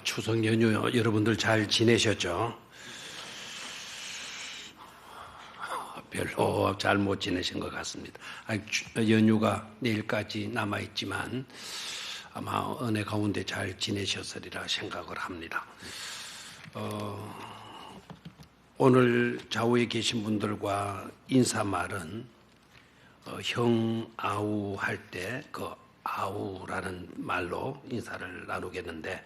추석 연휴 여러분들 잘 지내셨죠? 별로 잘 못 지내신 것 같습니다. 연휴가 내일까지 남아있지만 아마 은혜 가운데 잘 지내셨으리라 생각을 합니다. 오늘 좌우에 계신 분들과 인사말은 형 아우 할 때 그 아우라는 말로 인사를 나누겠는데,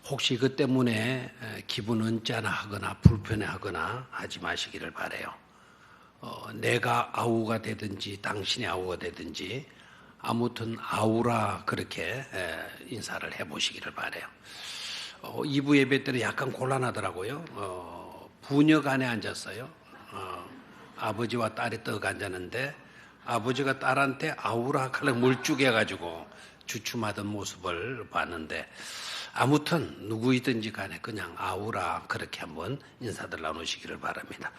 혹시 그 때문에 기분 언짢아하거나 불편해하거나 하지 마시기를 바라요. 내가 아우가 되든지 당신이 아우가 되든지 아무튼 아우라 그렇게 인사를 해보시기를 바라요. 2부 예배 때는 약간 곤란하더라고요. 부녀 간에 앉았어요. 아버지와 딸이 떡 앉았는데 아버지가 딸한테 아우라 칼랑 물쭉해가지고 주춤하던 모습을 봤는데, 아무튼 누구이든지 간에 그냥 아우라 그렇게 한번 인사들 나누시기를 바랍니다.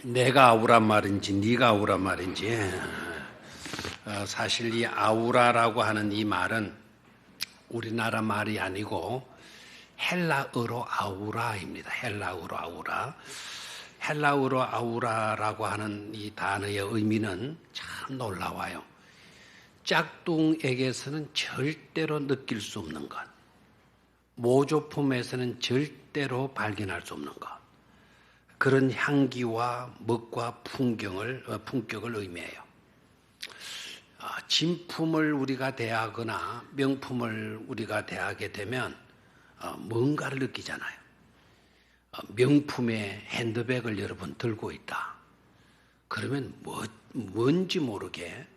내가 아우란 말인지 네가 아우란 말인지, 사실 이 아우라라고 하는 이 말은 우리나라 말이 아니고 헬라어로 아우라입니다. 헬라어로 아우라. 헬라어로 아우라라고 하는 이 단어의 의미는 참 놀라워요. 짝퉁에게서는 절대로 느낄 수 없는 것, 모조품에서는 절대로 발견할 수 없는 것, 그런 향기와 멋과 품격을 의미해요. 진품을 우리가 대하거나 명품을 우리가 대하게 되면 뭔가를 느끼잖아요. 명품의 핸드백을 여러분 들고 있다. 그러면 뭔지 모르게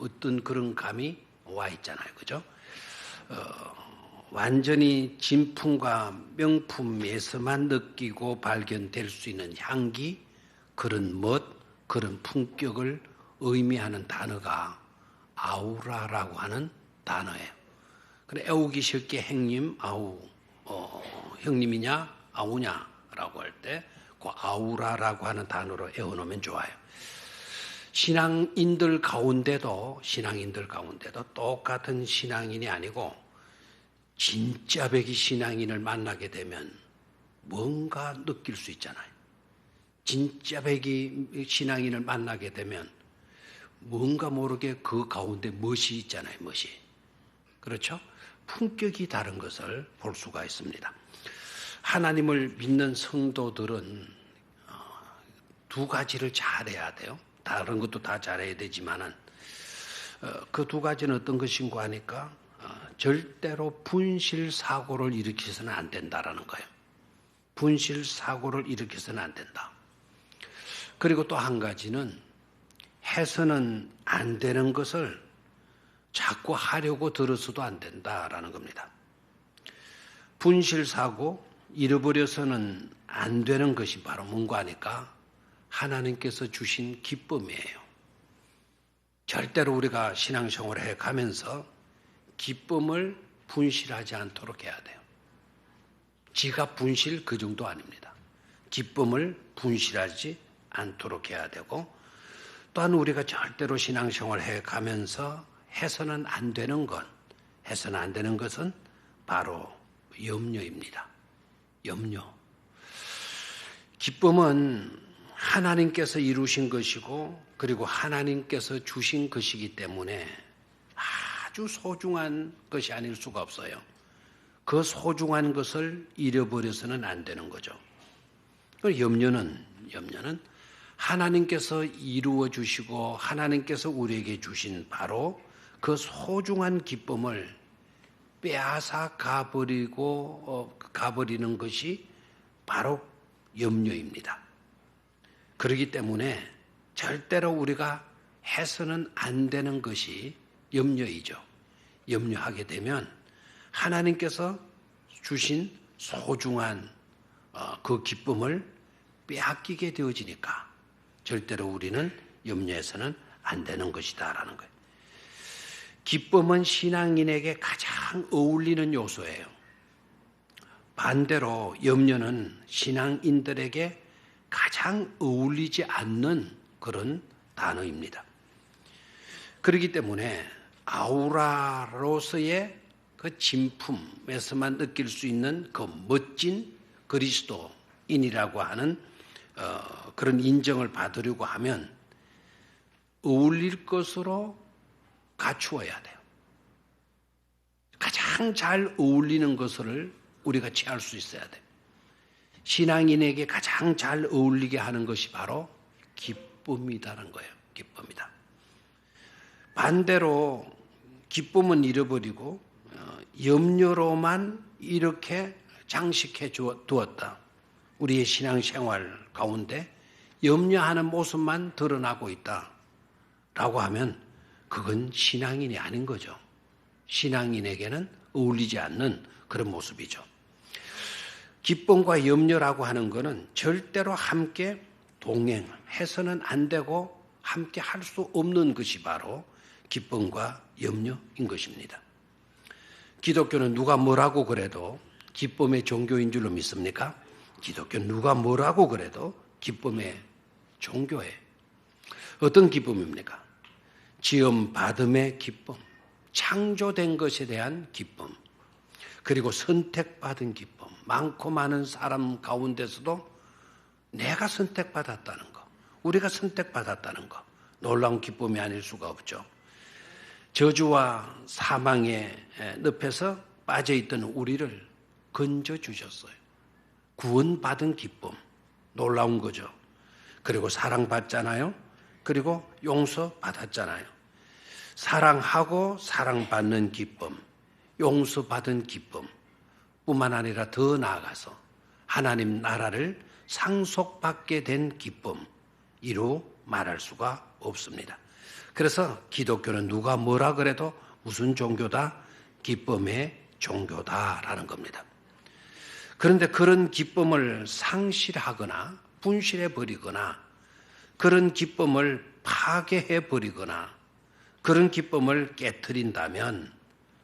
어떤 그런 감이 와 있잖아요. 그죠? 완전히 진품과 명품에서만 느끼고 발견될 수 있는 향기, 그런 멋, 그런 품격을 의미하는 단어가 아우라라고 하는 단어예요. 그래, 애우기 쉽게 형님, 아우, 형님이냐, 아우냐라고 할 때 그 아우라라고 하는 단어로 애워놓으면 좋아요. 신앙인들 가운데도 똑같은 신앙인이 아니고 진짜 백이 신앙인을 만나게 되면 뭔가 느낄 수 있잖아요. 진짜 백이 신앙인을 만나게 되면 뭔가 모르게 그 가운데 멋이 있잖아요. 멋이. 그렇죠? 품격이 다른 것을 볼 수가 있습니다. 하나님을 믿는 성도들은 두 가지를 잘해야 돼요. 다른 것도 다 잘해야 되지만은 그 두 가지는 어떤 것인가 하니까 절대로 분실 사고를 일으켜서는 안 된다라는 거예요. 분실 사고를 일으켜서는 안 된다. 그리고 또 한 가지는 해서는 안 되는 것을 자꾸 하려고 들어서도 안 된다라는 겁니다. 분실 사고, 잃어버려서는 안 되는 것이 바로 뭔가 하니까 하나님께서 주신 기쁨이에요. 절대로 우리가 신앙생활을 해가면서 기쁨을 분실하지 않도록 해야 돼요. 지갑 분실 그 정도 아닙니다. 기쁨을 분실하지 않도록 해야 되고, 또한 우리가 절대로 신앙생활을 해가면서 해서는 안 되는 것은 바로 염려입니다. 염려. 기쁨은 하나님께서 이루신 것이고, 그리고 하나님께서 주신 것이기 때문에 아주 소중한 것이 아닐 수가 없어요. 그 소중한 것을 잃어버려서는 안 되는 거죠. 염려는 하나님께서 이루어 주시고 하나님께서 우리에게 주신 바로 그 소중한 기쁨을 빼앗아 가버리는 것이 바로 염려입니다. 그렇기 때문에 절대로 우리가 해서는 안 되는 것이 염려이죠. 염려하게 되면 하나님께서 주신 소중한 그 기쁨을 빼앗기게 되어지니까 절대로 우리는 염려해서는 안 되는 것이다라는 거예요. 기쁨은 신앙인에게 가장 어울리는 요소예요. 반대로 염려는 신앙인들에게 가장 어울리지 않는 그런 단어입니다. 그렇기 때문에 아우라로서의 그 진품에서만 느낄 수 있는 그 멋진 그리스도인이라고 하는 그런 인정을 받으려고 하면 어울릴 것으로 갖추어야 돼요. 가장 잘 어울리는 것을 우리가 취할 수 있어야 돼요. 신앙인에게 가장 잘 어울리게 하는 것이 바로 기쁨이다라는 거예요. 기쁨이다. 반대로 기쁨은 잃어버리고 염려로만 이렇게 장식해 두었다. 우리의 신앙생활 가운데 염려하는 모습만 드러나고 있다라고 하면 그건 신앙인이 아닌 거죠. 신앙인에게는 어울리지 않는 그런 모습이죠. 기쁨과 염려라고 하는 것은 절대로 함께 동행해서는 안 되고 함께 할 수 없는 것이 바로 기쁨과 염려인 것입니다. 기독교는 누가 뭐라고 그래도 기쁨의 종교인 줄로 믿습니까? 기독교는 누가 뭐라고 그래도 기쁨의 종교예요. 어떤 기쁨입니까? 지음 받음의 기쁨, 창조된 것에 대한 기쁨, 그리고 선택받은 기쁨, 많고 많은 사람 가운데서도 내가 선택받았다는 거, 우리가 선택받았다는 거, 놀라운 기쁨이 아닐 수가 없죠. 저주와 사망의 늪에서 빠져있던 우리를 건져주셨어요. 구원받은 기쁨, 놀라운 거죠. 그리고 사랑받잖아요. 그리고 용서받았잖아요. 사랑하고 사랑받는 기쁨, 용서받은 기쁨 뿐만 아니라 더 나아가서 하나님 나라를 상속받게 된 기쁨, 이루 말할 수가 없습니다. 그래서 기독교는 누가 뭐라 그래도 무슨 종교다? 기쁨의 종교다라는 겁니다. 그런데 그런 기쁨을 상실하거나 분실해버리거나 그런 기쁨을 파괴해버리거나 그런 기쁨을 깨트린다면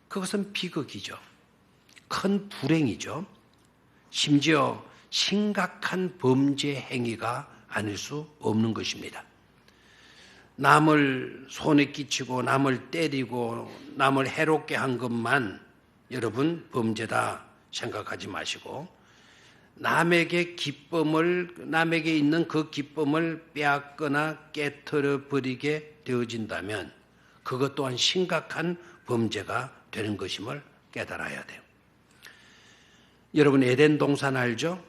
그것은 비극이죠. 큰 불행이죠. 심지어 심각한 범죄 행위가 아닐 수 없는 것입니다. 남을 손에 끼치고 남을 때리고 남을 해롭게 한 것만 여러분 범죄다 생각하지 마시고 남에게 있는 그 기쁨을 빼앗거나 깨트려 버리게 되어진다면 그것 또한 심각한 범죄가 되는 것임을 깨달아야 돼요. 여러분 에덴 동산 알죠?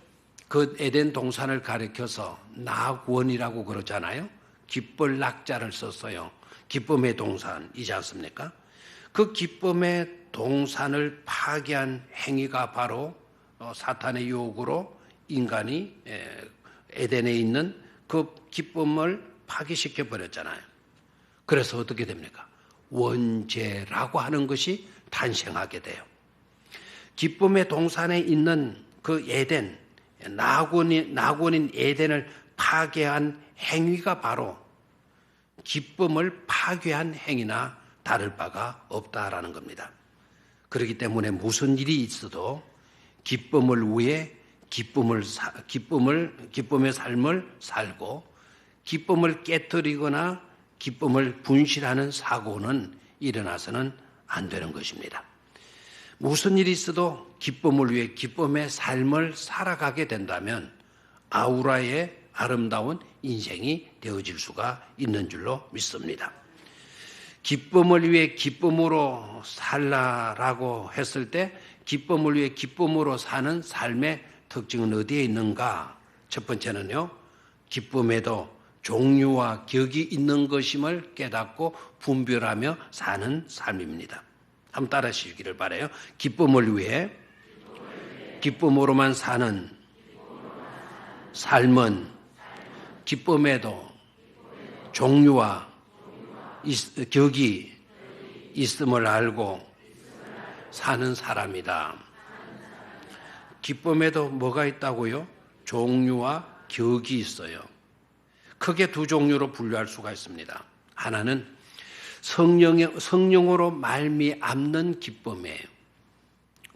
그 에덴 동산을 가리켜서 낙원이라고 그러잖아요. 기쁠 낙자를 썼어요. 기쁨의 동산이지 않습니까? 그 기쁨의 동산을 파괴한 행위가 바로 사탄의 유혹으로 인간이 에덴에 있는 그 기쁨을 파괴시켜 버렸잖아요. 그래서 어떻게 됩니까? 원죄라고 하는 것이 탄생하게 돼요. 기쁨의 동산에 있는 그 에덴, 낙원인 에덴을 파괴한 행위가 바로 기쁨을 파괴한 행위나 다를 바가 없다라는 겁니다. 그렇기 때문에 무슨 일이 있어도 기쁨을 위해 기쁨의 삶을 살고 기쁨을 깨뜨리거나 기쁨을 분실하는 사고는 일어나서는 안 되는 것입니다. 무슨 일이 있어도 기쁨을 위해 기쁨의 삶을 살아가게 된다면 아우라의 아름다운 인생이 되어질 수가 있는 줄로 믿습니다. 기쁨을 위해 기쁨으로 살라라고 했을 때 기쁨을 위해 기쁨으로 사는 삶의 특징은 어디에 있는가? 첫 번째는요, 기쁨에도 종류와 격이 있는 것임을 깨닫고 분별하며 사는 삶입니다. 한번 따라 하시기를 바라요. 기쁨을 위해 기쁨으로만 사는 삶은 기쁨에도 종류와 격이 있음을 알고 사는 사람이다. 기쁨에도 뭐가 있다고요? 종류와 격이 있어요. 크게 두 종류로 분류할 수가 있습니다. 하나는 성령으로 말미암는 기쁨이에요.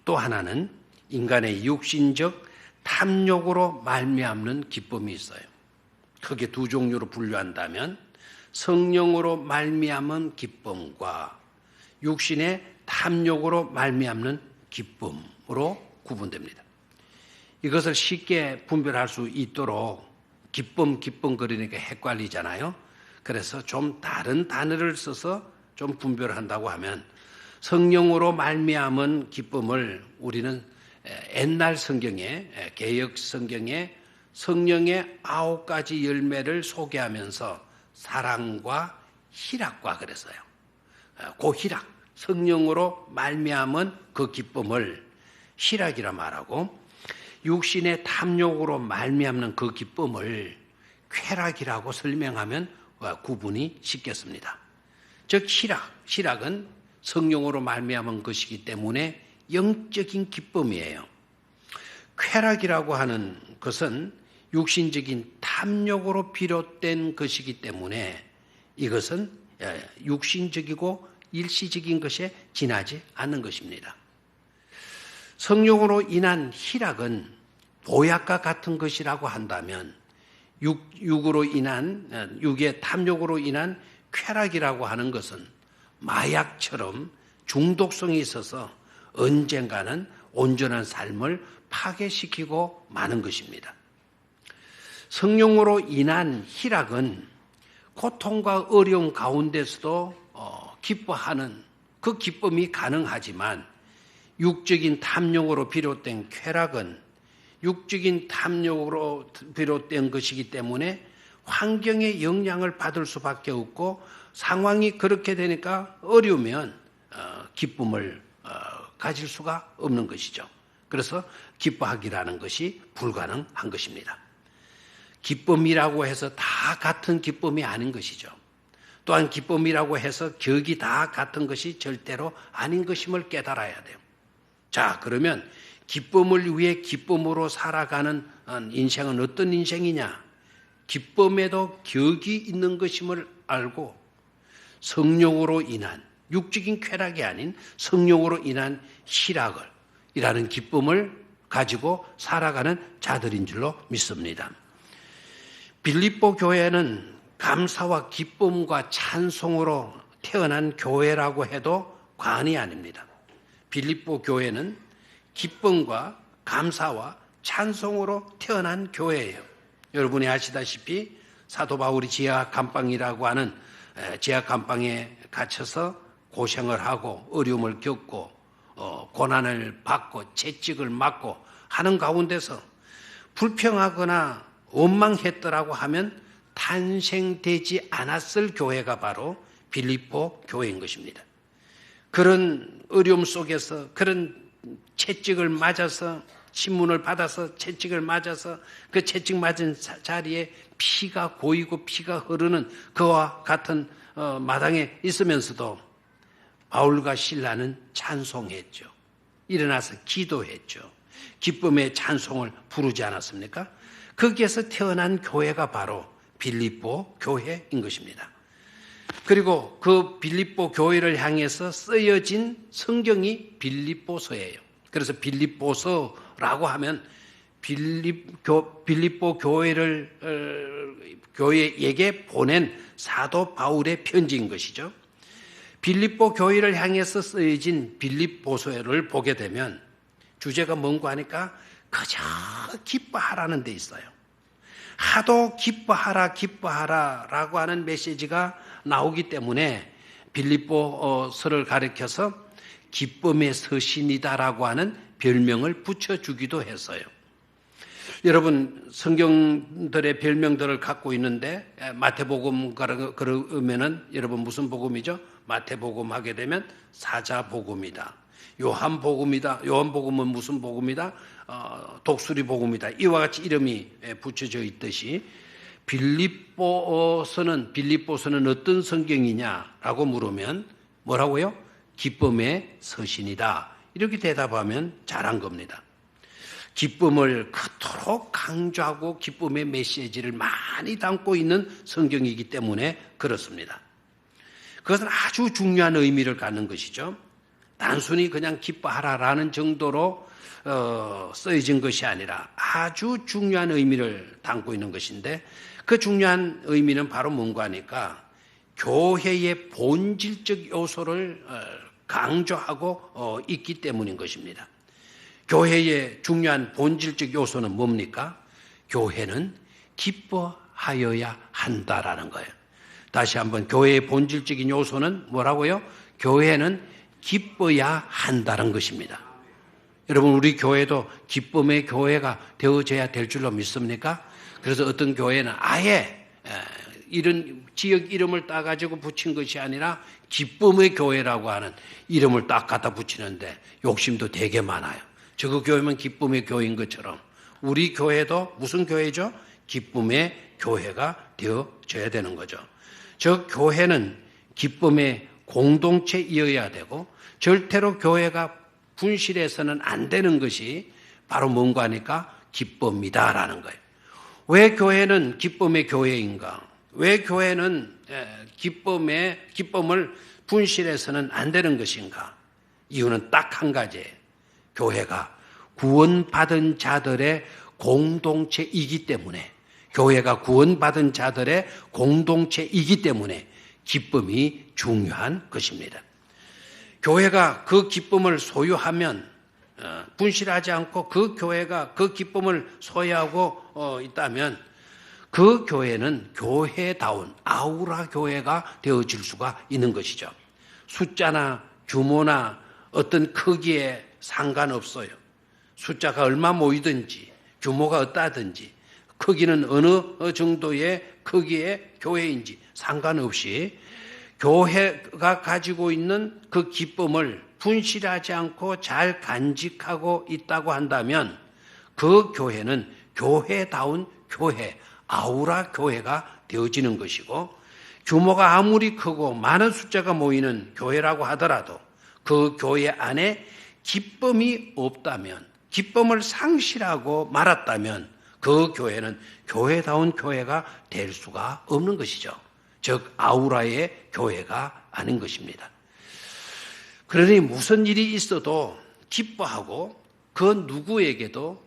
또 하나는 인간의 육신적 탐욕으로 말미암는 기쁨이 있어요. 크게 두 종류로 분류한다면 성령으로 말미암은 기쁨과 육신의 탐욕으로 말미암는 기쁨으로 구분됩니다. 이것을 쉽게 분별할 수 있도록 기쁨 그러니까 헷갈리잖아요. 그래서 좀 다른 단어를 써서 좀 분별한다고 하면 성령으로 말미암은 기쁨을 우리는 옛날 성경에 개역 성경에 성령의 9가지 열매를 소개하면서 사랑과 희락과 그랬어요. 그 희락, 성령으로 말미암은 그 기쁨을 희락이라 말하고 육신의 탐욕으로 말미암는 그 기쁨을 쾌락이라고 설명하면 구분이 쉽겠습니다. 즉 희락은 성령으로 말미암은 것이기 때문에 영적인 기쁨이에요. 쾌락이라고 하는 것은 육신적인 탐욕으로 비롯된 것이기 때문에 이것은 육신적이고 일시적인 것에 지나지 않는 것입니다. 성령으로 인한 희락은 보약과 같은 것이라고 한다면 육의 탐욕으로 인한 쾌락이라고 하는 것은 마약처럼 중독성이 있어서 언젠가는 온전한 삶을 파괴시키고 마는 것입니다. 성령으로 인한 희락은 고통과 어려움 가운데서도 기뻐하는 그 기쁨이 가능하지만 육적인 탐욕으로 비롯된 쾌락은 육적인 탐욕으로 비롯된 것이기 때문에 환경의 영향을 받을 수밖에 없고 상황이 그렇게 되니까 어려우면 기쁨을 가질 수가 없는 것이죠. 그래서 기뻐하기라는 것이 불가능한 것입니다. 기쁨이라고 해서 다 같은 기쁨이 아닌 것이죠. 또한 기쁨이라고 해서 격이 다 같은 것이 절대로 아닌 것임을 깨달아야 돼요. 자, 그러면 기쁨을 위해 기쁨으로 살아가는 인생은 어떤 인생이냐? 기쁨에도 격이 있는 것임을 알고 성령으로 인한 육적인 쾌락이 아닌 성령으로 인한 희락이라는 기쁨을 가지고 살아가는 자들인 줄로 믿습니다. 빌립보 교회는 감사와 기쁨과 찬송으로 태어난 교회라고 해도 과언이 아닙니다. 빌립보 교회는 기쁨과 감사와 찬송으로 태어난 교회예요. 여러분이 아시다시피 사도 바울이 지하 감방이라고 하는 지하 감방에 갇혀서 고생을 하고 어려움을 겪고 고난을 받고 채찍을 맞고 하는 가운데서 불평하거나 원망했더라고 하면 탄생되지 않았을 교회가 바로 빌립보 교회인 것입니다. 그런 어려움 속에서 그런 채찍을 맞아서 신문을 받아서 채찍을 맞아서 그 채찍 맞은 자리에 피가 고이고 피가 흐르는 그와 같은 마당에 있으면서도 바울과 실라는 찬송했죠. 일어나서 기도했죠. 기쁨의 찬송을 부르지 않았습니까? 거기에서 태어난 교회가 바로 빌립보 교회인 것입니다. 그리고 그 빌립보 교회를 향해서 쓰여진 성경이 빌립보서예요. 그래서 빌립보서라고 하면 빌립보 교회에게 보낸 사도 바울의 편지인 것이죠. 빌립보 교회를 향해서 쓰여진 빌립보서를 보게 되면 주제가 뭔가 하니까 그저 기뻐하라는 데 있어요. 하도 기뻐하라라고 하는 메시지가 나오기 때문에 빌립보서를 가리켜서 기쁨의 서신이다라고 하는 별명을 붙여주기도 했어요. 여러분 성경들의 별명들을 갖고 있는데 마태복음 그러면은 여러분 무슨 복음이죠? 마태복음 하게 되면 사자복음이다. 요한복음이다. 요한복음은 무슨 복음이다? 독수리 복음이다. 이와 같이 이름이 붙여져 있듯이 빌립보서는 어떤 성경이냐라고 물으면 뭐라고요? 기쁨의 서신이다. 이렇게 대답하면 잘한 겁니다. 기쁨을 그토록 강조하고 기쁨의 메시지를 많이 담고 있는 성경이기 때문에 그렇습니다. 그것은 아주 중요한 의미를 갖는 것이죠. 단순히 그냥 기뻐하라라는 정도로 쓰여진 것이 아니라 아주 중요한 의미를 담고 있는 것인데, 그 중요한 의미는 바로 뭔가 하니까 교회의 본질적 요소를 강조하고 있기 때문인 것입니다. 교회의 중요한 본질적 요소는 뭡니까? 교회는 기뻐하여야 한다라는 거예요. 다시 한번, 교회의 본질적인 요소는 뭐라고요? 교회는 기뻐야 한다는 것입니다. 여러분, 우리 교회도 기쁨의 교회가 되어져야 될 줄로 믿습니까? 그래서 어떤 교회는 아예 이런 지역 이름을 따가지고 붙인 것이 아니라 기쁨의 교회라고 하는 이름을 딱 갖다 붙이는데 욕심도 되게 많아요. 저거 교회면 기쁨의 교회인 것처럼 우리 교회도 무슨 교회죠? 기쁨의 교회가 되어져야 되는 거죠. 저 교회는 기쁨의 공동체이어야 되고 절대로 교회가 분실해서는 안 되는 것이 바로 뭔가 하니까 기쁨이다라는 거예요. 왜 교회는 기쁨의 교회인가? 왜 교회는 기쁨을 분실해서는 안 되는 것인가? 이유는 딱 한 가지예요. 교회가 구원받은 자들의 공동체이기 때문에, 교회가 구원받은 자들의 공동체이기 때문에 기쁨이 중요한 것입니다. 교회가 그 기쁨을 소유하면, 분실하지 않고 그 교회가 그 기쁨을 소유하고 있다면 그 교회는 교회다운 아우라 교회가 되어질 수가 있는 것이죠. 숫자나 규모나 어떤 크기에 상관없어요. 숫자가 얼마 모이든지 규모가 어떠하든지 크기는 어느 정도의 크기의 교회인지 상관없이 교회가 가지고 있는 그 기쁨을 분실하지 않고 잘 간직하고 있다고 한다면 그 교회는 교회다운 교회, 아우라 교회가 되어지는 것이고, 규모가 아무리 크고 많은 숫자가 모이는 교회라고 하더라도 그 교회 안에 기쁨이 없다면, 기쁨을 상실하고 말았다면 그 교회는 교회다운 교회가 될 수가 없는 것이죠. 즉 아우라의 교회가 아닌 것입니다. 그러니 무슨 일이 있어도 기뻐하고 그 누구에게도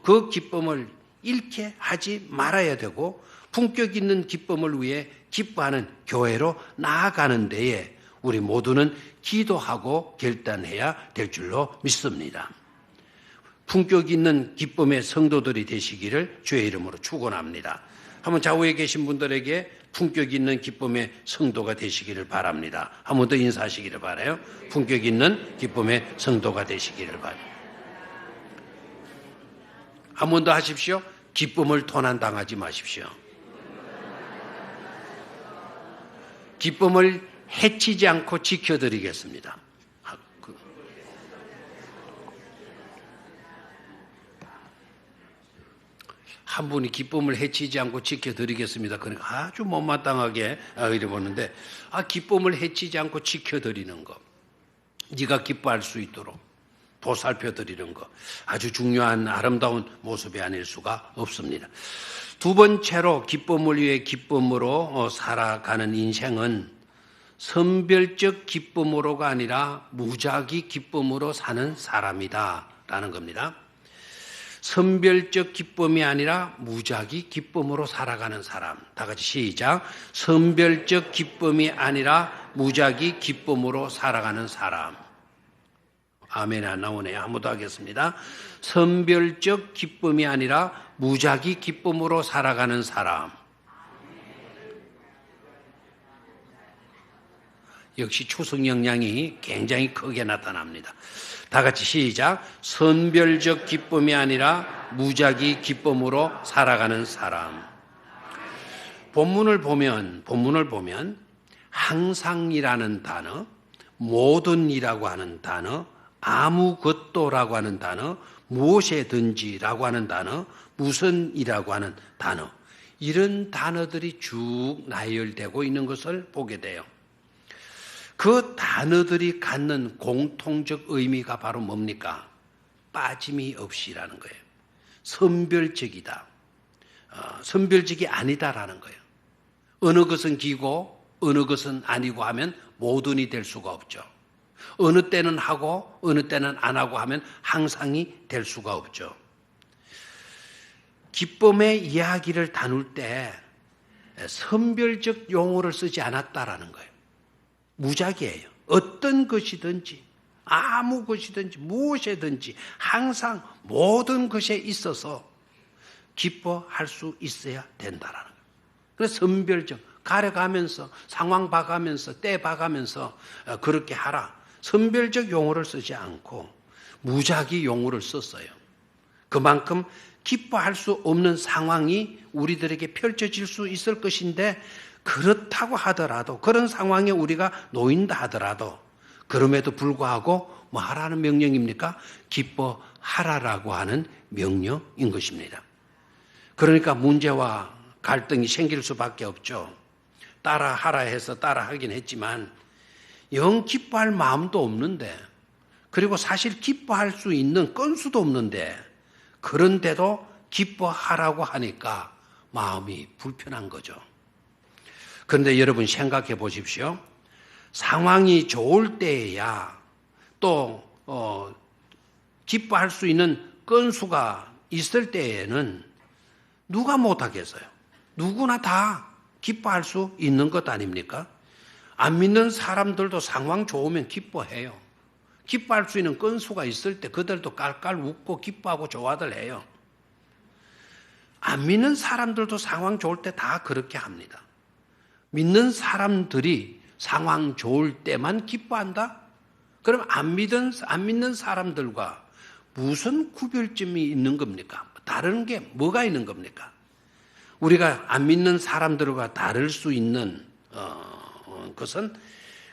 그 기쁨을 잃게 하지 말아야 되고, 품격 있는 기쁨을 위해 기뻐하는 교회로 나아가는 데에 우리 모두는 기도하고 결단해야 될 줄로 믿습니다. 품격 있는 기쁨의 성도들이 되시기를 주의 이름으로 축원합니다. 한번 좌우에 계신 분들에게 품격 있는 기쁨의 성도가 되시기를 바랍니다. 한 번 더 인사하시기를 바라요. 품격 있는 기쁨의 성도가 되시기를 바라요. 한 번 더 하십시오. 기쁨을 도난당하지 마십시오. 기쁨을 해치지 않고 지켜드리겠습니다. 한 분이 기쁨을 해치지 않고 지켜드리겠습니다. 그러니까 아주 못마땅하게 이래 보는데, 기쁨을 해치지 않고 지켜드리는 것, 네가 기뻐할 수 있도록 보살펴드리는 것, 아주 중요한 아름다운 모습이 아닐 수가 없습니다. 두 번째로 기쁨을 위해 기쁨으로 살아가는 인생은 선별적 기쁨으로가 아니라 무작위 기쁨으로 사는 사람이다라는 겁니다. 선별적 기쁨이 아니라 무작위 기쁨으로 살아가는 사람. 다 같이 시작. 선별적 기쁨이 아니라 무작위 기쁨으로 살아가는 사람. 아멘. 안 나오네요. 한 번 더 하겠습니다. 선별적 기쁨이 아니라 무작위 기쁨으로 살아가는 사람. 역시 추석 영향이 굉장히 크게 나타납니다. 다 같이 시작. 선별적 기쁨이 아니라 무작위 기쁨으로 살아가는 사람. 본문을 보면 항상이라는 단어, 모든이라고 하는 단어, 아무것도라고 하는 단어, 무엇이든지라고 하는 단어, 무슨이라고 하는 단어, 이런 단어들이 쭉 나열되고 있는 것을 보게 돼요. 그 단어들이 갖는 공통적 의미가 바로 뭡니까? 빠짐이 없이라는 거예요. 선별적이다. 선별적이 아니다라는 거예요. 어느 것은 기고 어느 것은 아니고 하면 모든이 될 수가 없죠. 어느 때는 하고 어느 때는 안 하고 하면 항상이 될 수가 없죠. 기쁨의 이야기를 다룰 때 선별적 용어를 쓰지 않았다라는 거예요. 무작위예요. 어떤 것이든지 아무 것이든지 무엇이든지 항상 모든 것에 있어서 기뻐할 수 있어야 된다라는 거예요. 그래서 선별적, 가려가면서 상황 봐가면서 때 봐가면서 그렇게 하라. 선별적 용어를 쓰지 않고 무작위 용어를 썼어요. 그만큼 기뻐할 수 없는 상황이 우리들에게 펼쳐질 수 있을 것인데, 그렇다고 하더라도, 그런 상황에 우리가 놓인다 하더라도, 그럼에도 불구하고 뭐 하라는 명령입니까? 기뻐하라라고 하는 명령인 것입니다. 그러니까 문제와 갈등이 생길 수밖에 없죠. 따라하라 해서 따라하긴 했지만 영 기뻐할 마음도 없는데, 그리고 사실 기뻐할 수 있는 건수도 없는데, 그런데도 기뻐하라고 하니까 마음이 불편한 거죠. 그런데 여러분 생각해 보십시오. 상황이 좋을 때에야 또 기뻐할 수 있는 건수가 있을 때에는 누가 못하겠어요? 누구나 다 기뻐할 수 있는 것 아닙니까? 안 믿는 사람들도 상황 좋으면 기뻐해요. 기뻐할 수 있는 건수가 있을 때 그들도 깔깔 웃고 기뻐하고 좋아들 해요. 안 믿는 사람들도 상황 좋을 때 다 그렇게 합니다. 믿는 사람들이 상황 좋을 때만 기뻐한다? 그럼 안 믿는 사람들과 무슨 구별점이 있는 겁니까? 다른 게 뭐가 있는 겁니까? 우리가 안 믿는 사람들과 다를 수 있는 것은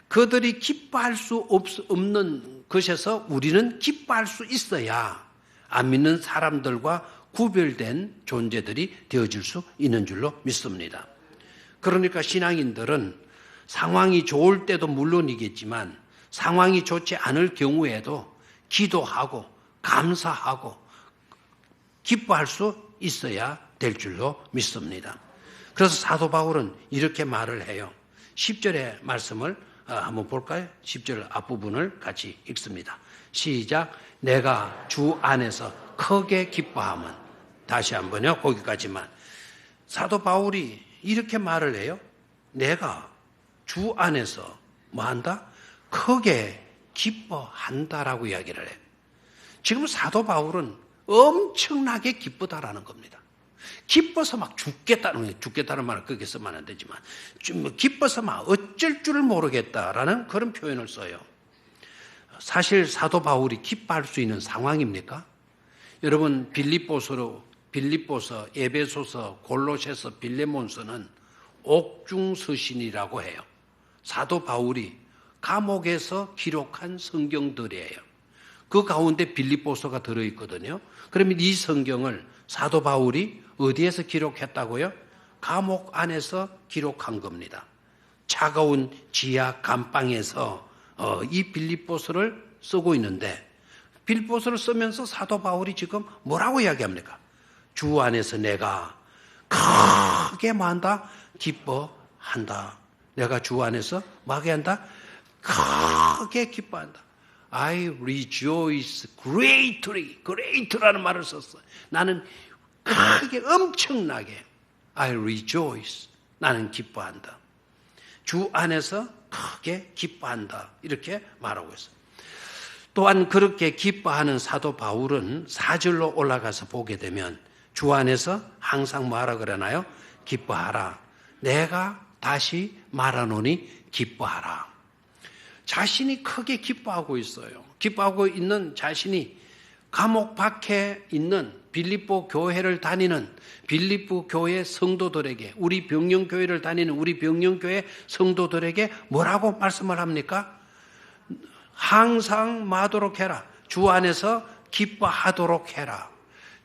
그들이 기뻐할 수 없는 것에서 우리는 기뻐할 수 있어야 안 믿는 사람들과 구별된 존재들이 되어질 수 있는 줄로 믿습니다. 그러니까 신앙인들은 상황이 좋을 때도 물론이겠지만 상황이 좋지 않을 경우에도 기도하고 감사하고 기뻐할 수 있어야 될 줄로 믿습니다. 그래서 사도 바울은 이렇게 말을 해요. 10절의 말씀을 한번 볼까요? 10절 앞부분을 같이 읽습니다. 시작. 내가 주 안에서 크게 기뻐함은, 다시 한번요. 거기까지만. 사도 바울이 이렇게 말을 해요. 내가 주 안에서 뭐 한다? 크게 기뻐한다라고 이야기를 해요. 지금 사도 바울은 엄청나게 기쁘다라는 겁니다. 기뻐서 막 죽겠다는 말을 그렇게 쓰면 안 되지만 기뻐서 막 어쩔 줄을 모르겠다라는 그런 표현을 써요. 사실 사도 바울이 기뻐할 수 있는 상황입니까? 여러분 빌립보서, 에베소서, 골로새서, 빌레몬서는 옥중서신이라고 해요. 사도 바울이 감옥에서 기록한 성경들이에요. 그 가운데 빌립보서가 들어있거든요. 그러면 이 성경을 사도 바울이 어디에서 기록했다고요? 감옥 안에서 기록한 겁니다. 차가운 지하 감방에서 이 빌립보서를 쓰고 있는데, 빌립보서를 쓰면서 사도 바울이 지금 뭐라고 이야기합니까? 주 안에서 내가 크게 뭐 한다? 기뻐한다. 내가 주 안에서 뭐하게 한다? 크게 기뻐한다. I rejoice greatly. great라는 말을 썼어요. 나는 크게 엄청나게 I rejoice. 나는 기뻐한다. 주 안에서 크게 기뻐한다. 이렇게 말하고 있어요. 또한 그렇게 기뻐하는 사도 바울은 4절로 올라가서 보게 되면 주 안에서 항상 뭐하라 그러나요? 기뻐하라. 내가 다시 말하노니 기뻐하라. 자신이 크게 기뻐하고 있어요. 기뻐하고 있는 자신이 감옥 밖에 있는 빌립보 교회를 다니는 빌립보 교회 성도들에게, 우리 병영교회를 다니는 우리 병영교회 성도들에게 뭐라고 말씀을 합니까? 항상 마도록 해라. 주 안에서 기뻐하도록 해라.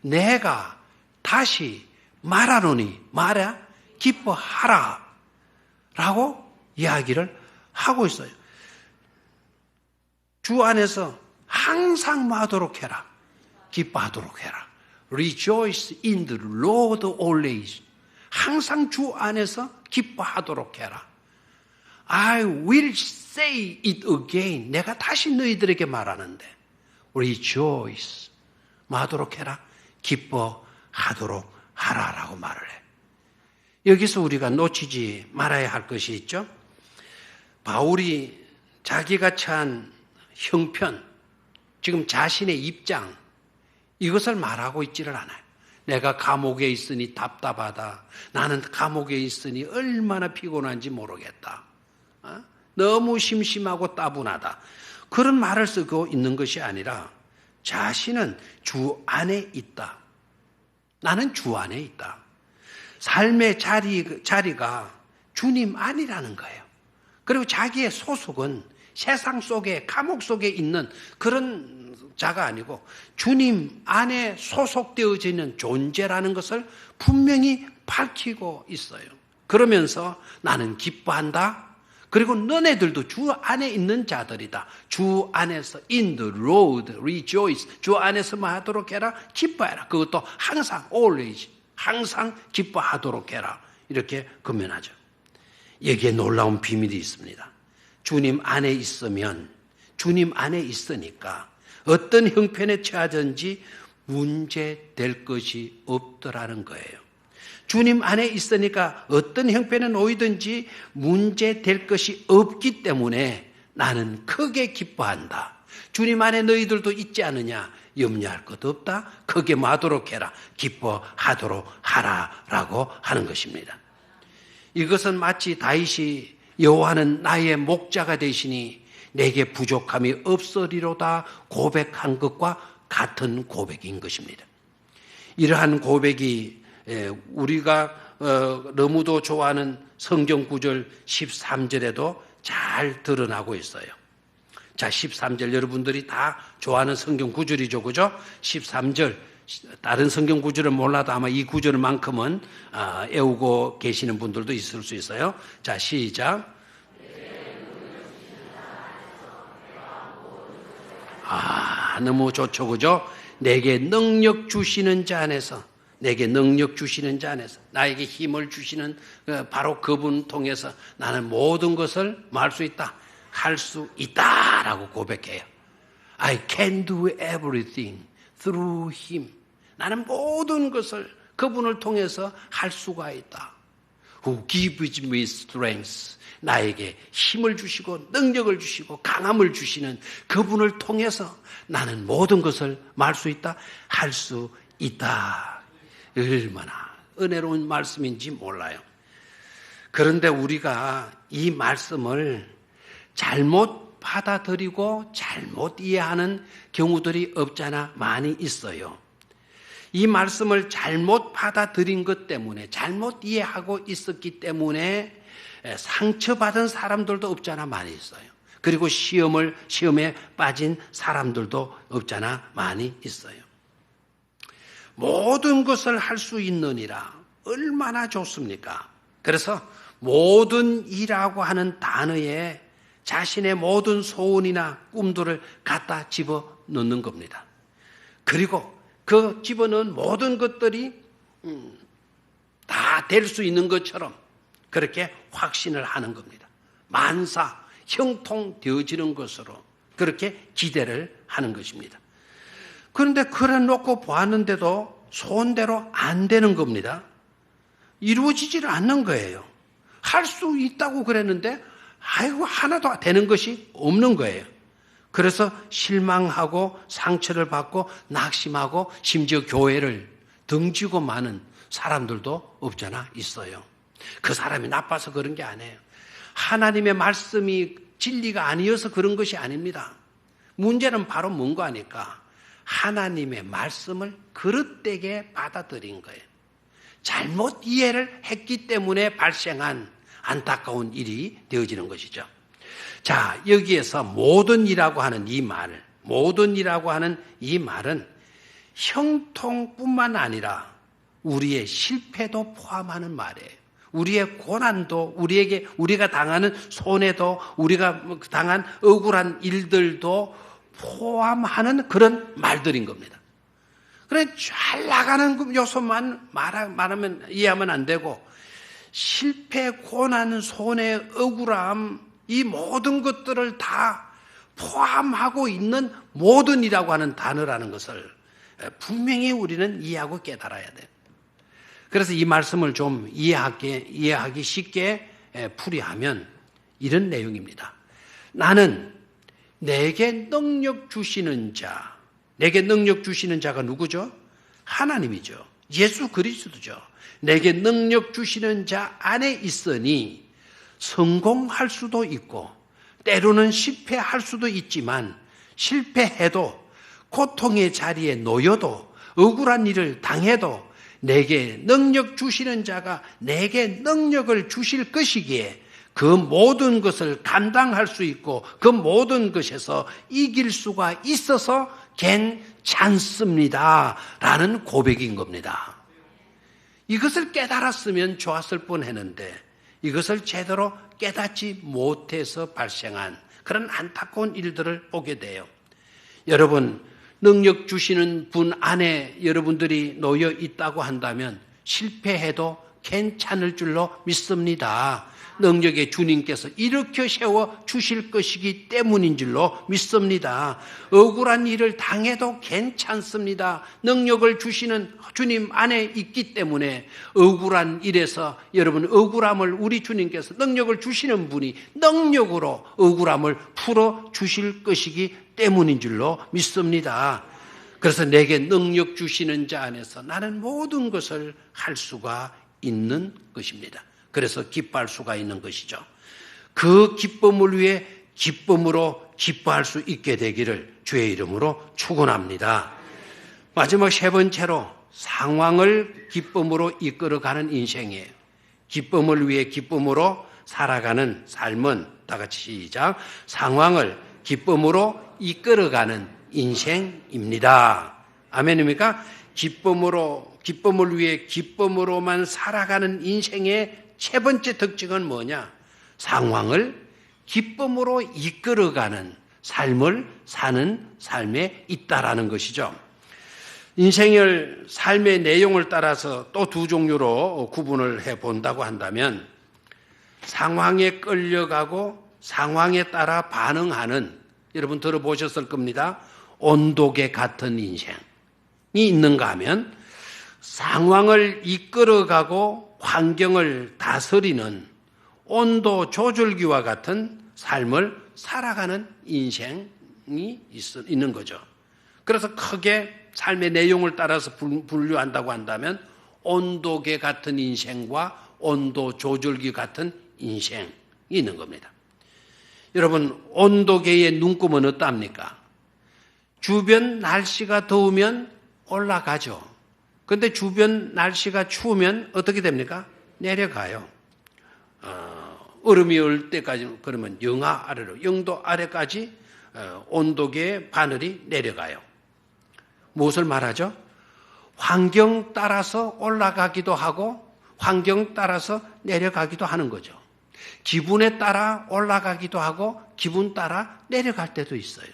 내가 다시 말하노니, 말해 기뻐하라 라고 이야기를 하고 있어요. 주 안에서 항상 마도록 해라. 기뻐하도록 해라. Rejoice in the Lord always. 항상 주 안에서 기뻐하도록 해라. I will say it again. 내가 다시 너희들에게 말하는데 rejoice. 뭐 하도록 해라? 기뻐하도록 하라라고 말을 해. 여기서 우리가 놓치지 말아야 할 것이 있죠. 바울이 자기가 처한 형편, 지금 자신의 입장, 이것을 말하고 있지를 않아요. 내가 감옥에 있으니 답답하다. 나는 감옥에 있으니 얼마나 피곤한지 모르겠다. 너무 심심하고 따분하다. 그런 말을 쓰고 있는 것이 아니라 자신은 주 안에 있다. 나는 주 안에 있다. 삶의 자리가 주님 안이라는 거예요. 그리고 자기의 소속은 세상 속에, 감옥 속에 있는 그런 자가 아니고 주님 안에 소속되어져 있는 존재라는 것을 분명히 밝히고 있어요. 그러면서 나는 기뻐한다. 그리고 너네들도 주 안에 있는 자들이다. 주 안에서 in the road rejoice. 주 안에서만 하도록 해라. 기뻐해라. 그것도 항상 always. 항상 기뻐하도록 해라. 이렇게 권면하죠. 여기에 놀라운 비밀이 있습니다. 주님 안에 있으면 주님 안에 있으니까 어떤 형편에 처하든지 문제될 것이 없더라는 거예요. 주님 안에 있으니까 어떤 형편에 놓이든지 문제될 것이 없기 때문에 나는 크게 기뻐한다. 주님 안에 너희들도 있지 않느냐? 염려할 것 없다. 크게 마도록 해라. 기뻐하도록 하라라고 하는 것입니다. 이것은 마치 다윗이 여호와는 나의 목자가 되시니 내게 부족함이 없으리로다 고백한 것과 같은 고백인 것입니다. 이러한 고백이 우리가 너무도 좋아하는 성경 구절 13절에도 잘 드러나고 있어요. 자, 13절 여러분들이 다 좋아하는 성경 구절이죠. 그죠? 13절 다른 성경 구절은 몰라도 아마 이 구절만큼은 애우고 계시는 분들도 있을 수 있어요. 자, 시작. 너무 좋죠. 그죠? 내게 능력 주시는 자 안에서, 내게 능력 주시는 자 안에서, 나에게 힘을 주시는 바로 그분 통해서 나는 모든 것을 뭐 할 수 있다? 할 수 있다라고 고백해요. I can do everything through him. 나는 모든 것을 그분을 통해서 할 수가 있다. Who gives me strength. 나에게 힘을 주시고 능력을 주시고 강함을 주시는 그분을 통해서 나는 모든 것을 말 수 있다, 할 수 있다. 얼마나 은혜로운 말씀인지 몰라요. 그런데 우리가 이 말씀을 잘못 받아들이고 잘못 이해하는 경우들이 없잖아 많이 있어요. 이 말씀을 잘못 받아들인 것 때문에, 잘못 이해하고 있었기 때문에 상처받은 사람들도 없잖아 많이 있어요. 그리고 시험에 빠진 사람들도 없잖아 많이 있어요. 모든 것을 할 수 있느니라 얼마나 좋습니까? 그래서 모든 이라고 하는 단어에 자신의 모든 소원이나 꿈들을 갖다 집어넣는 겁니다. 그리고 그 집어넣은 모든 것들이 다 될 수 있는 것처럼 그렇게 확신을 하는 겁니다. 만사 형통되어지는 것으로 그렇게 기대를 하는 것입니다. 그런데 그래 놓고 보았는데도 소원대로 안 되는 겁니다. 이루어지지를 않는 거예요. 할 수 있다고 그랬는데 하나도 되는 것이 없는 거예요. 그래서 실망하고 상처를 받고 낙심하고 심지어 교회를 등지고 마는 사람들도 없잖아 있어요. 그 사람이 나빠서 그런 게 아니에요. 하나님의 말씀이 진리가 아니어서 그런 것이 아닙니다. 문제는 바로 뭔가 하니까 하나님의 말씀을 그릇되게 받아들인 거예요. 잘못 이해를 했기 때문에 발생한 안타까운 일이 되어지는 것이죠. 자, 여기에서 모든 이라고 하는 이 말, 모든 이라고 하는 이 말은 형통뿐만 아니라 우리의 실패도 포함하는 말이에요. 우리의 고난도, 우리가 당하는 손해도, 우리가 당한 억울한 일들도 포함하는 그런 말들인 겁니다. 그래, 잘 나가는 요소만 말하면, 이해하면 안 되고, 실패, 고난, 손해, 억울함, 이 모든 것들을 다 포함하고 있는 모든이라고 하는 단어라는 것을 분명히 우리는 이해하고 깨달아야 돼요. 그래서 이 말씀을 좀 이해하기 쉽게 풀이하면 이런 내용입니다. 나는 내게 능력 주시는 자, 내게 능력 주시는 자가 누구죠? 하나님이죠. 예수 그리스도죠. 내게 능력 주시는 자 안에 있으니 성공할 수도 있고 때로는 실패할 수도 있지만 실패해도 고통의 자리에 놓여도 억울한 일을 당해도 내게 능력 주시는 자가 내게 능력을 주실 것이기에 그 모든 것을 감당할 수 있고 그 모든 것에서 이길 수가 있어서 괜찮습니다 라는 고백인 겁니다. 이것을 깨달았으면 좋았을 뻔했는데 이것을 제대로 깨닫지 못해서 발생한 그런 안타까운 일들을 보게 돼요. 여러분, 능력 주시는 분 안에 여러분들이 놓여 있다고 한다면 실패해도 괜찮을 줄로 믿습니다. 능력의 주님께서 일으켜 세워 주실 것이기 때문인 줄로 믿습니다. 억울한 일을 당해도 괜찮습니다. 능력을 주시는 주님 안에 있기 때문에 억울한 일에서 여러분 억울함을 우리 주님께서 능력을 주시는 분이 능력으로 억울함을 풀어 주실 것이기 때문인 줄로 믿습니다. 그래서 내게 능력 주시는 자 안에서 나는 모든 것을 할 수가 있는 것입니다. 그래서 기뻐할 수가 있는 것이죠. 그 기쁨을 위해 기쁨으로 기뻐할 수 있게 되기를 주의 이름으로 축원합니다. 마지막 세 번째로 상황을 기쁨으로 이끌어가는 인생이에요. 기쁨을 위해 기쁨으로 살아가는 삶은 다 같이 시작. 상황을 기쁨으로 이끌어가는 인생입니다. 아멘입니까? 기쁨을 위해 기쁨으로만 살아가는 인생의 세 번째 특징은 뭐냐? 상황을 기쁨으로 이끌어가는 삶을 사는 삶에 있다라는 것이죠. 인생을 삶의 내용을 따라서 또 두 종류로 구분을 해 본다고 한다면 상황에 끌려가고 상황에 따라 반응하는, 여러분 들어보셨을 겁니다. 온도계 같은 인생이 있는가 하면 상황을 이끌어가고 환경을 다스리는 온도 조절기와 같은 삶을 살아가는 인생이 있는 거죠. 그래서 크게 삶의 내용을 따라서 분류한다고 한다면 온도계 같은 인생과 온도 조절기 같은 인생이 있는 겁니다. 여러분, 온도계의 눈금은 어떻습니까? 주변 날씨가 더우면 올라가죠. 그런데 주변 날씨가 추우면 어떻게 됩니까? 내려가요. 얼음이 올 때까지 그러면 영하 아래로, 0도 아래까지 온도계의 바늘이 내려가요. 무엇을 말하죠? 환경 따라서 올라가기도 하고 환경 따라서 내려가기도 하는 거죠. 기분에 따라 올라가기도 하고 기분 따라 내려갈 때도 있어요.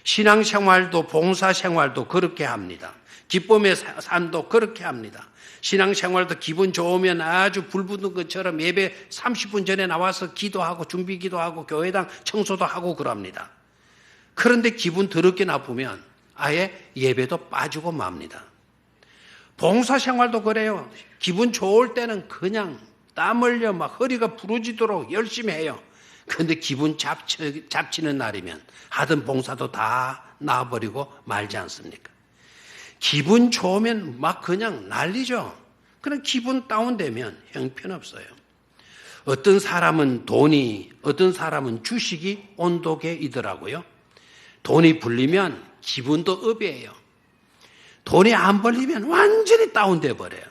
신앙생활도 봉사생활도 그렇게 합니다. 기쁨의 삶도 그렇게 합니다. 신앙생활도 기분 좋으면 아주 불붙은 것처럼 예배 30분 전에 나와서 기도하고 준비 기도하고 교회당 청소도 하고 그럽니다. 그런데 기분 더럽게 나쁘면 아예 예배도 빠지고 맙니다. 봉사생활도 그래요. 기분 좋을 때는 그냥 땀 흘려 막 허리가 부러지도록 열심히 해요. 그런데 기분 잡치는 날이면 하던 봉사도 다 놔버리고 말지 않습니까? 기분 좋으면 막 그냥 난리죠. 그냥 기분 다운되면 형편없어요. 어떤 사람은 돈이, 어떤 사람은 주식이 온도계이더라고요. 돈이 불리면 기분도 업이에요. 돈이 안 벌리면 완전히 다운돼 버려요.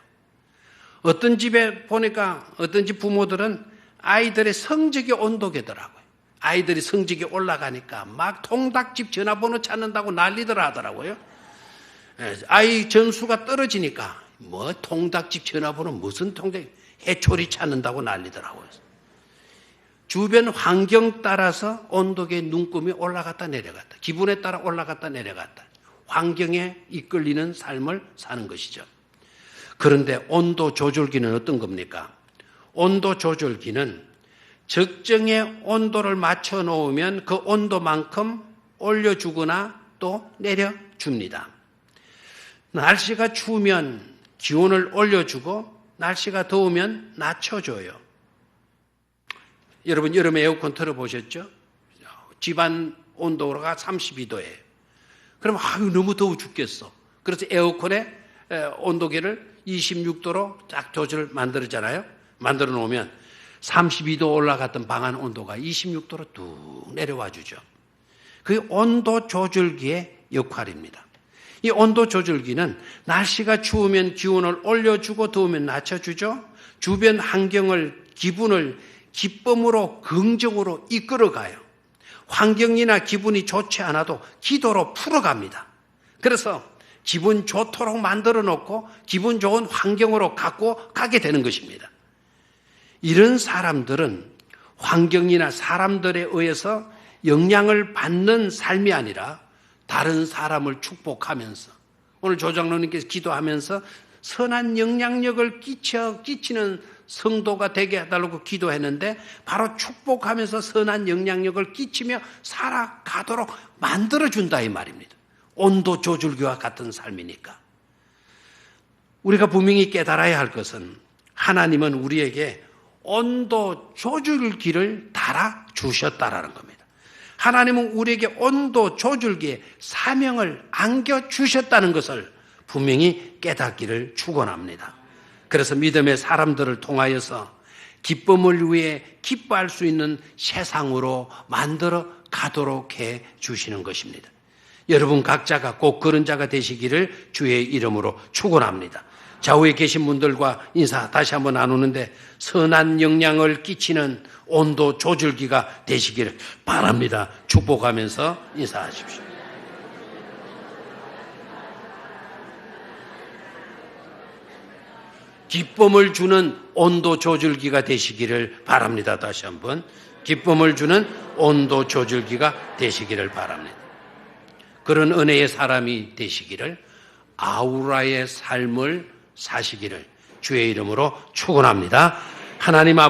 어떤 집에 보니까 어떤 집 부모들은 아이들의 성적이 온도계더라고요. 아이들이 성적이 올라가니까 막 통닭집 전화번호 찾는다고 난리들 하더라고요. 아이 점수가 떨어지니까 뭐 통닭집 전화번호 무슨 통닭, 해초리 찾는다고 난리더라고요. 주변 환경 따라서 온도계 눈금이 올라갔다 내려갔다, 기분에 따라 올라갔다 내려갔다, 환경에 이끌리는 삶을 사는 것이죠. 그런데 온도 조절기는 어떤 겁니까? 온도 조절기는 적정의 온도를 맞춰 놓으면 그 온도만큼 올려주거나 또 내려줍니다. 날씨가 추우면 기온을 올려주고 날씨가 더우면 낮춰줘요. 여러분 여름에 에어컨 틀어보셨죠? 집안 온도가 32도예요. 그럼 너무 더워 죽겠어. 그래서 에어컨에 온도계를 26도로 딱 조절 만들잖아요. 만들어 놓으면 32도 올라갔던 방 안 온도가 26도로 뚝 내려와 주죠. 그게 온도 조절기의 역할입니다. 이 온도 조절기는 날씨가 추우면 기온을 올려주고 더우면 낮춰주죠. 주변 환경을, 기분을 기쁨으로 긍정으로 이끌어가요. 환경이나 기분이 좋지 않아도 기도로 풀어갑니다. 그래서 기분 좋도록 만들어 놓고 기분 좋은 환경으로 갖고 가게 되는 것입니다. 이런 사람들은 환경이나 사람들에 의해서 영향을 받는 삶이 아니라 다른 사람을 축복하면서, 오늘 조장로님께서 기도하면서 선한 영향력을 끼치는 성도가 되게 해달라고 기도했는데 바로 축복하면서 선한 영향력을 끼치며 살아가도록 만들어준다 이 말입니다. 온도 조절기와 같은 삶이니까. 우리가 분명히 깨달아야 할 것은 하나님은 우리에게 온도 조절기를 달아주셨다라는 겁니다. 하나님은 우리에게 온도 조절기에 사명을 안겨주셨다는 것을 분명히 깨닫기를 축원합니다. 그래서 믿음의 사람들을 통하여서 기쁨을 위해 기뻐할 수 있는 세상으로 만들어 가도록 해 주시는 것입니다. 여러분 각자가 꼭 그런 자가 되시기를 주의 이름으로 축원합니다. 좌우에 계신 분들과 인사 다시 한번 나누는데 선한 영향을 끼치는 온도 조절기가 되시기를 바랍니다. 축복하면서 인사하십시오. 기쁨을 주는 온도 조절기가 되시기를 바랍니다. 다시 한번 기쁨을 주는 온도 조절기가 되시기를 바랍니다. 그런 은혜의 사람이 되시기를, 아우라의 삶을 사시기를 주의 이름으로 축원합니다. 하나님 아버지